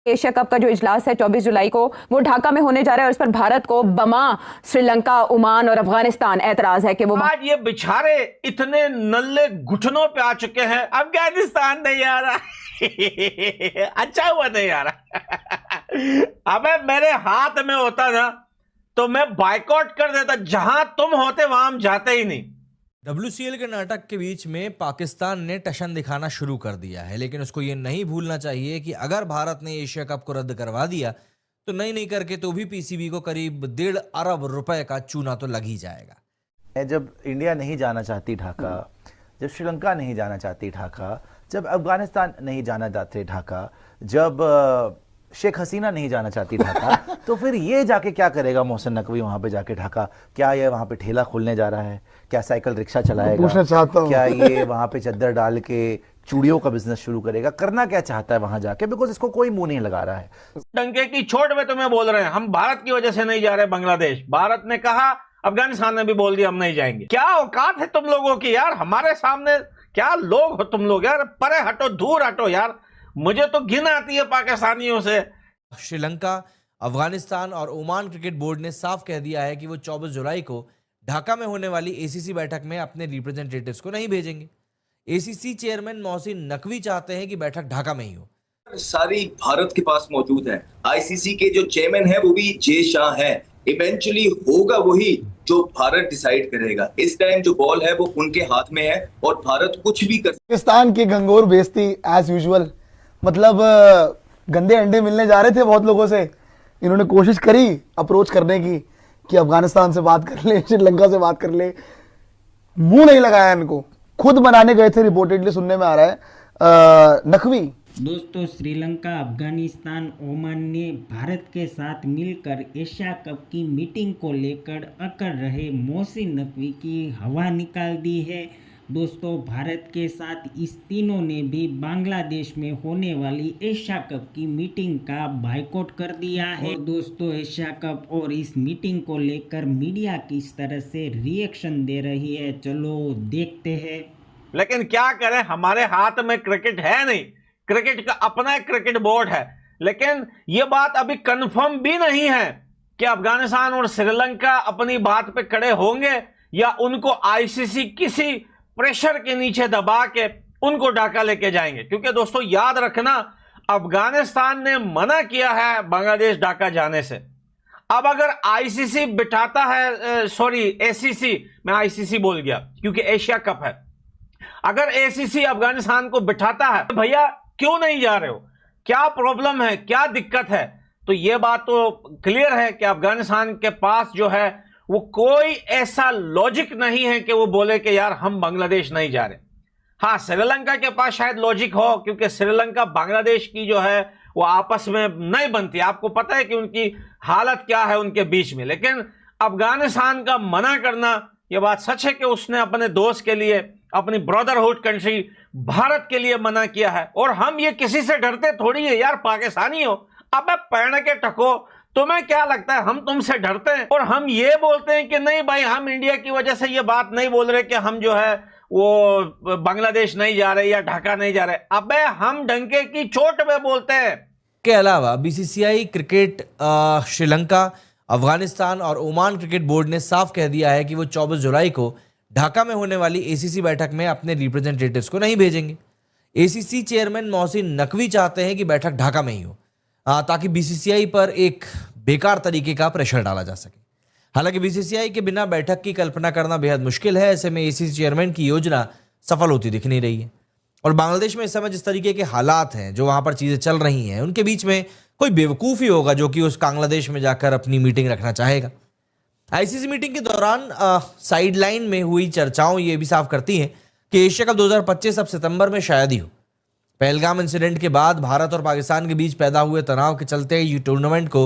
Asia cup का जो इजलास है 24 जुलाई को वो ढाका में होने जा रहा है और इस पर भारत को बमा श्रीलंका, ओमान और अफगानिस्तान एतराज है कि वो आज ये बेचारे इतने नल्ले घुटनों पे आ चुके हैं। अफगानिस्तान नहीं आ रहा अच्छा हुआ नहीं आ रहा अबे मेरे हाथ में होता ना तो मैं बायकॉट कर देता। जहां तुम होते वहां हम जाते ही नहीं। WCL के नाटक के बीच में पाकिस्तान ने टशन दिखाना शुरू कर दिया है, लेकिन उसको ये नहीं भूलना चाहिए कि अगर भारत ने एशिया कप को रद्द करवा दिया तो नहीं करके तो भी PCB को करीब 1.5 अरब रुपए का चूना तो लग ही जाएगा। जब इंडिया नहीं जाना चाहती ढाका, जब श्रीलंका नहीं जाना चाहती ढाका, जब अफगानिस्तान नहीं जाना चाहते ढाका, जब शेख हसीना नहीं जाना चाहती ढाका तो फिर ये जाके क्या करेगा मोहसिन नकवी वहां पे जाके ढाका? क्या ये वहां पे ठेला खोलने जा रहा है? क्या साइकिल रिक्शा चलाएगा? पूछना चाहता हूं क्या ये वहां पे चद्दर डाल के चूड़ियों का बिजनेस शुरू करेगा? करना क्या चाहता है वहां जाके? बिकॉज इसको कोई मुंह नहीं लगा रहा है। डंके की चोट में तुम्हें बोल रहे हैं हम भारत की वजह से नहीं जा रहे बांग्लादेश। भारत ने कहा, अफगानिस्तान ने भी बोल दिया हम नहीं जाएंगे। क्या औकात है तुम लोगों की यार? हमारे सामने क्या लोग हो तुम लोग यार? परे हटो, दूर हटो यार। मुझे तो घिन आती है पाकिस्तानियों से। श्रीलंका, अफगानिस्तान और ओमान क्रिकेट बोर्ड ने साफ कह दिया है कि वो 24 जुलाई को ढाका में होने वाली ACC बैठक में अपने रिप्रेजेंटेटिव्स को नहीं भेजेंगे। ACC चेयरमैन मोहसिन नकवी चाहते हैं कि बैठक ढाका में ही हो। सारी भारत के पास मौजूद है। ICC के जो चेयरमैन है वो भी जे शाह है। इवेंचुअली होगा वही जो भारत डिसाइड करेगा। इस टाइम जो बॉल है वो उनके हाथ में है और भारत कुछ भी कर। पाकिस्तान की गंगोर बेइज्जती एज यूजुअल। मतलब गंदे अंडे मिलने जा रहे थे बहुत लोगों से। इन्होंने कोशिश करी अप्रोच करने की कि अफगानिस्तान से बात कर ले, श्रीलंका से बात कर ले, मुंह नहीं लगाया इनको। खुद बनाने गए थे रिपोर्टेडली, सुनने में आ रहा है नकवी। दोस्तों, श्रीलंका, अफगानिस्तान, ओमान ने भारत के साथ मिलकर एशिया कप की मीटिंग को लेकर अकड़ रहे मोहसिन नकवी की हवा निकाल दी है। दोस्तों, भारत के साथ इस तीनों ने भी बांग्लादेश में होने वाली एशिया कप की मीटिंग का बायकॉट कर दिया है। और दोस्तों, एशिया कप और इस मीटिंग को लेकर मीडिया किस तरह से रिएक्शन दे रही है, चलो देखते हैं। लेकिन क्या करें, हमारे हाथ में क्रिकेट है नहीं। क्रिकेट का अपना एक क्रिकेट बोर्ड है। लेकिन यह बात अभी कंफर्म भी नहीं है कि अफगानिस्तान और श्रीलंका अपनी बात पे खड़े होंगे या उनको ICC किसी प्रेशर के नीचे दबा के उनको ढाका लेके जाएंगे। क्योंकि दोस्तों याद रखना, अफगानिस्तान ने मना किया है बांग्लादेश ढाका जाने से। अब अगर ICC बिठाता है, सॉरी ACC, मैं ICC बोल गया क्योंकि एशिया कप है। अगर ACC अफगानिस्तान को बिठाता है तो भैया क्यों नहीं जा रहे हो? क्या प्रॉब्लम है, क्या दिक्कत है? तो यह बात तो क्लियर है कि अफगानिस्तान के पास जो है वो कोई ऐसा लॉजिक नहीं है कि वो बोले कि यार हम बांग्लादेश नहीं जा रहे। हाँ, श्रीलंका के पास शायद लॉजिक हो क्योंकि श्रीलंका बांग्लादेश की जो है वो आपस में नहीं बनती। आपको पता है कि उनकी हालत क्या है उनके बीच में। लेकिन अफगानिस्तान का मना करना, यह बात सच है कि उसने अपने दोस्त के लिए, अपनी ब्रदरहुड कंट्री भारत के लिए मना किया है। और हम ये किसी से डरते थोड़ी है यार, पाकिस्तानी हो। अब पैण के टको, तुम्हें क्या लगता है हम तुमसे डरते हैं? और हम ये बोलते हैं कि नहीं भाई, हम इंडिया की वजह से ये बात नहीं बोल रहे कि हम जो है वो बांग्लादेश नहीं जा रहे या ढाका नहीं जा रहे। अबे हम डंके की चोट में बोलते हैं। के अलावा BCCI क्रिकेट, श्रीलंका, अफगानिस्तान और ओमान क्रिकेट बोर्ड ने साफ कह दिया है कि वो 24 जुलाई को ढाका में होने वाली ACC बैठक में अपने रिप्रेजेंटेटिव्स को नहीं भेजेंगे। ACC चेयरमैन मोहसिन नकवी चाहते हैं कि बैठक ढाका में ही हो ताकि BCCI पर एक बेकार तरीके का प्रेशर डाला जा सके। हालांकि BCCI के बिना बैठक की कल्पना करना बेहद मुश्किल है। ऐसे में ACC चेयरमैन की योजना सफल होती दिख नहीं रही है। और बांग्लादेश में इस समय जिस तरीके के हालात हैं, जो वहां पर चीजें चल रही हैं, उनके बीच में कोई बेवकूफ ही होगा जो कि उस बांग्लादेश में जाकर अपनी मीटिंग रखना चाहेगा। ICC मीटिंग के दौरान साइडलाइन में हुई चर्चाओं ये भी साफ करती हैं कि एशिया कप 2025 अब सितंबर में शायद ही हो। पहलगाम इंसिडेंट के बाद भारत और पाकिस्तान के बीच पैदा हुए तनाव के चलते ये टूर्नामेंट को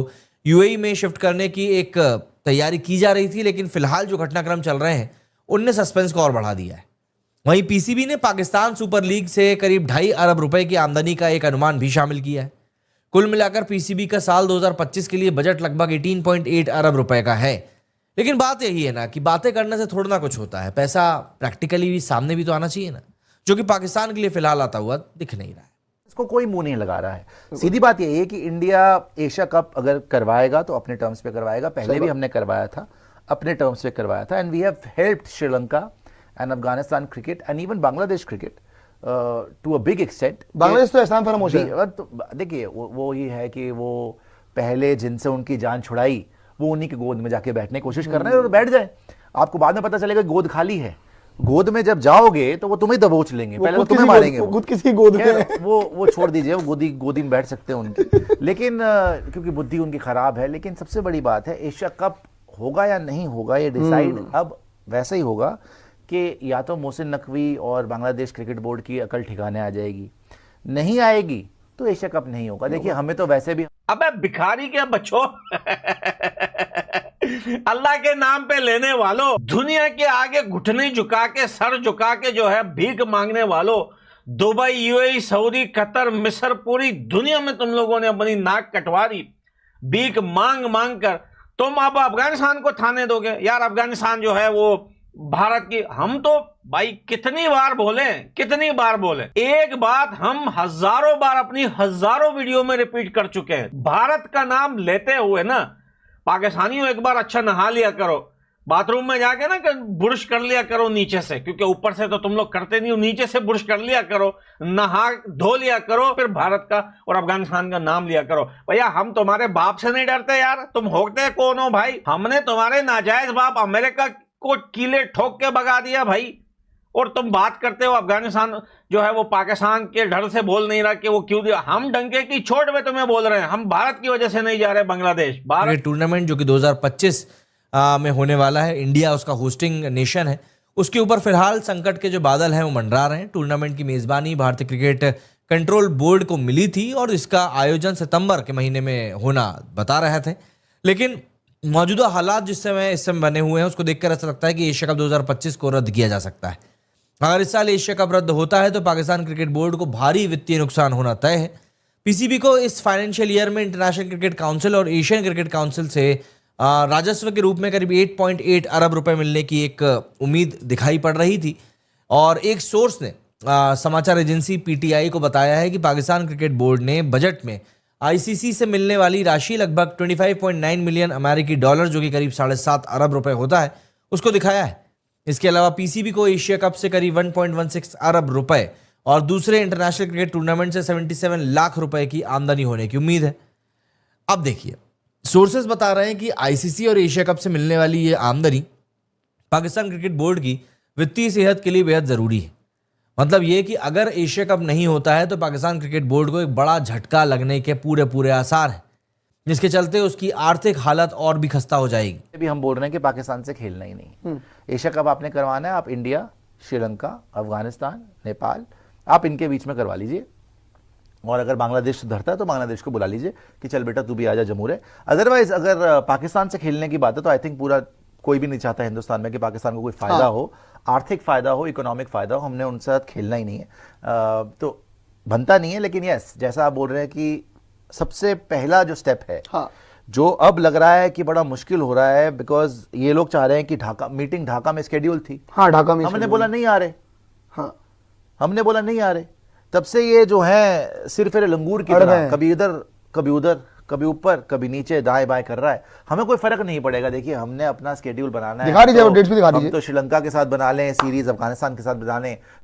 UAE में शिफ्ट करने की एक तैयारी की जा रही थी, लेकिन फिलहाल जो घटनाक्रम चल रहे हैं उनने सस्पेंस को और बढ़ा दिया है। वहीं PCB ने पाकिस्तान सुपर लीग से करीब 2.5 अरब रुपए की आमदनी का एक अनुमान भी शामिल किया है। कुल मिलाकर PCB का साल 2025 के लिए बजट लगभग 18.8 अरब रुपए का है। लेकिन बात यही है ना कि बातें करने से थोड़ा ना कुछ होता है, पैसा प्रैक्टिकली भी सामने भी तो आना चाहिए ना, जो कि पाकिस्तान के लिए फिलहाल आता हुआ दिख नहीं रहा है। उसको कोई मुंह नहीं लगा रहा है। सीधी बात यही है कि इंडिया एशिया कप अगर करवाएगा तो अपने टर्म्स पे करवाएगा, पहले भी हमने करवाया था, अपने टर्म्स पे करवाया था, and we have helped Sri Lanka and Afghanistan cricket and even Bangladesh cricket to a big extent. Bangladesh तो एहसान फरामोश है। देखिए वो ये है कि वो पहले जिनसे उनकी जान छुड़ाई वो उन्हीं की गोद में जाके बैठने की कोशिश कर रहे हैं, और बैठ जाए, आपको बाद में पता चलेगा गोद खाली है। गोद में जब जाओगे तो वो तुम्हें दबोच लेंगे, पहले वो तुम्हें मारेंगे, खुद किसी गोद में। वो छोड़ दीजिए, वो गोदी में बैठ सकते हैं उनकी, लेकिन क्योंकि बुद्धि उनकी खराब है। लेकिन सबसे बड़ी बात है, एशिया कप होगा या नहीं होगा ये डिसाइड अब वैसे ही होगा कि या तो मोहसिन नकवी और बांग्लादेश क्रिकेट बोर्ड की अकल ठिकाने आ जाएगी, नहीं आएगी तो एशिया कप नहीं होगा। देखिए हमें तो वैसे भी, अबे भिखारी के बच्चों अल्लाह के नाम पे लेने वालों, दुनिया के आगे घुटने झुका के, सर झुका के जो है भीख मांगने वालों, दुबई, यूएई, सऊदी, कतर, मिस्र, पूरी दुनिया में तुम लोगों ने अपनी नाक कटवा दी भीख मांग मांग कर। तुम अब अफगानिस्तान को थाने दोगे? यार अफगानिस्तान जो है वो भारत की, हम तो भाई कितनी बार बोले, एक बात हम हजारों बार अपनी हजारों वीडियो में रिपीट कर चुके हैं। भारत का नाम लेते हुए ना पाकिस्तानियों एक बार अच्छा नहा लिया करो, बाथरूम में जाके ना बुर्श कर लिया करो नीचे से, क्योंकि ऊपर से तो तुम लोग करते नहीं हो, नीचे से बुर्श कर लिया करो, नहा धो लिया करो, फिर भारत का और अफगानिस्तान का नाम लिया करो। भैया हम तुम्हारे बाप से नहीं डरते यार, तुम होते कौन हो भाई? हमने तुम्हारे नाजायज बाप अमेरिका को कीले ठोक के भगा दिया भाई, और तुम बात करते हो अफगानिस्तान जो है वो पाकिस्तान के डर से बोल नहीं रहा कि वो क्यों दिया। हम डंके की चोट में तुम्हें बोल रहे हैं, हम भारत की वजह से नहीं जा रहे बांग्लादेश। भारत टूर्नामेंट जो कि 2025 में होने वाला है, इंडिया उसका होस्टिंग नेशन है, उसके ऊपर फिलहाल संकट के जो बादल हैं वो मंडरा रहे हैं। टूर्नामेंट की मेजबानी भारतीय क्रिकेट कंट्रोल बोर्ड को मिली थी और इसका आयोजन सितंबर के महीने में होना बता रहे थे, लेकिन मौजूदा हालात जिस समय इस समय बने हुए हैं उसको देखकर ऐसा लगता है कि एशिया कप 2025 को रद्द किया जा सकता है। अगर इस साल एशिया कप रद्द होता है तो पाकिस्तान क्रिकेट बोर्ड को भारी वित्तीय नुकसान होना तय है। पीसीबी को इस फाइनेंशियल ईयर में इंटरनेशनल क्रिकेट काउंसिल और एशियन क्रिकेट काउंसिल से राजस्व के रूप में करीब 8.8 अरब रुपए मिलने की एक उम्मीद दिखाई पड़ रही थी, और एक सोर्स ने समाचार एजेंसी पीटीआई को बताया है कि पाकिस्तान क्रिकेट बोर्ड ने बजट में आईसीसी से मिलने वाली राशि लगभग 25.9 मिलियन अमेरिकी डॉलर, जो कि करीब 7.5 अरब रुपए होता है, उसको दिखाया है। इसके अलावा पीसीबी को एशिया कप से करीब 1.16 अरब रुपए और दूसरे इंटरनेशनल क्रिकेट टूर्नामेंट से 77 लाख रुपए की आमदनी होने की उम्मीद है। अब देखिए, सोर्सेज बता रहे हैं कि आईसीसी और एशिया कप से मिलने वाली ये आमदनी पाकिस्तान क्रिकेट बोर्ड की वित्तीय सेहत के लिए बेहद जरूरी है। मतलब ये कि अगर एशिया कप नहीं होता है तो पाकिस्तान क्रिकेट बोर्ड को एक बड़ा झटका लगने के पूरे आसार हैं, जिसके चलते उसकी आर्थिक हालत और भी खस्ता हो जाएगी। अभी हम बोल रहे हैं कि पाकिस्तान से खेलना ही नहीं, एशिया कप आपने करवाना है, आप इंडिया, श्रीलंका, अफगानिस्तान, नेपाल, आप इनके बीच में करवा लीजिए, और अगर बांग्लादेश सुधरता है तो बांग्लादेश को बुला लीजिए कि चल बेटा तू भी आजा जमूर है। अदरवाइज अगर पाकिस्तान से खेलने की बात है तो आई थिंक पूरा कोई भी नहीं चाहता हिंदुस्तान में कि पाकिस्तान को कोई फायदा हो, आर्थिक फायदा हो, इकोनॉमिक फायदा हो, हमने उनके साथ खेलना ही नहीं है, तो बनता नहीं है। लेकिन यस, जैसा आप बोल रहे हैं कि सबसे पहला जो स्टेप है, जो अब लग रहा है कि बड़ा मुश्किल हो रहा है, बिकॉज ये लोग चाह रहे हैं कि मीटिंग ढाका में स्केड्यूल थी, ढाका में हमने बोला नहीं आ रहे, हमने बोला नहीं आ रहे, तब से ये जो है सिर्फ लंगूर की तरह कभी इधर कभी उधर, कभी ऊपर कभी नीचे, दाएं बाएं कर रहा है। हमें कोई फर्क नहीं पड़ेगा। देखिए हमने अपना स्केड्यूल बनाना है, दिखा दीजिए, डेट्स भी दिखा दीजिए। तो श्रीलंका के साथ बना लें सीरीज, अफगानिस्तान के साथ बना लें,